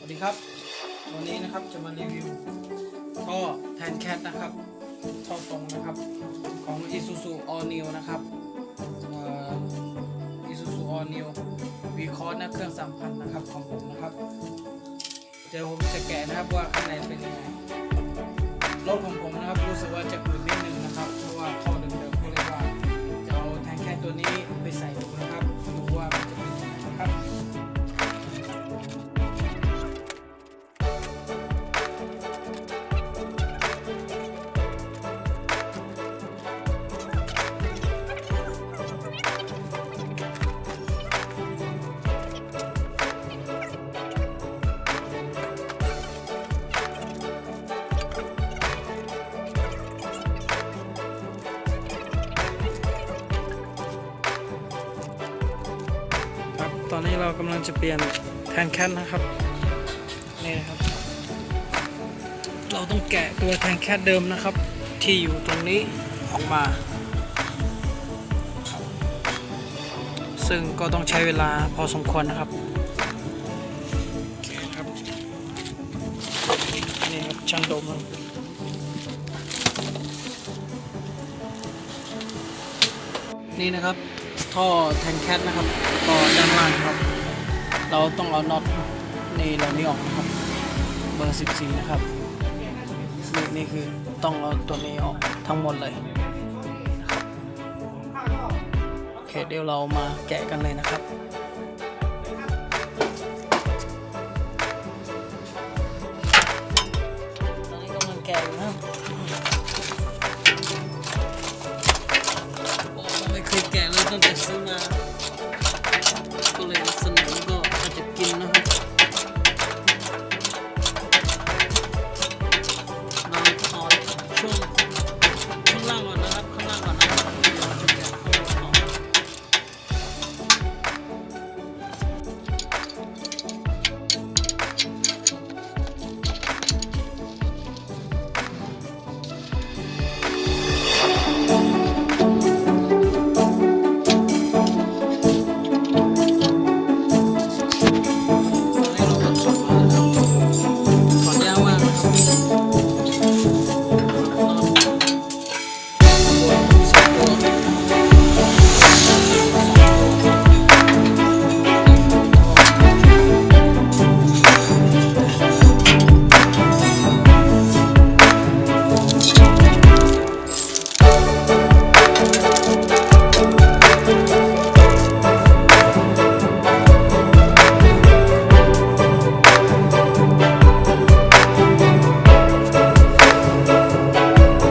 วัสดีครับวันนี้นะครับจะมารีวิวท่อแทนแคทนะครับท่อตรงนะครับของ Isuzu All New นะครับIsuzu All New V-Cross นะเครื่อง 3,000 นะครับของผมนะครับเดี๋ยวผมจะแกะนะครับว่าข้างในเป็นยังไงรถของผมนะครับรู้สึกว่าจะอืดนิดนึงนะครับเพราะว่าท่อเดิมๆก็เลยว่าจะเอาแทนแคทตัวนี้ไปใส่ดูนะครับดูว่ามันจะเป็นยังไงนะครับตอนนี้เรากำลังจะเปลี่ยนแทนแคทนะครับนี่นะครับเราต้องแกะตัวแทนแคทเดิมนะครับที่อยู่ตรงนี้ออกมาซึ่งก็ต้องใช้เวลาพอสมควรนะครับโอเคครับนี่ครับช่างดมนี่นะครับท่อแทนแคทนะครับต่อด้านล่างครับเราต้องเอาน็อตนี่เหล่านี้ออกนะครับเบอร์ 14นะครับนี่คือต้องเอาตัวนี้ออกทั้งหมดเลยนะครับโอเคเดี๋ยวเรามาแกะกันเลยนะครับ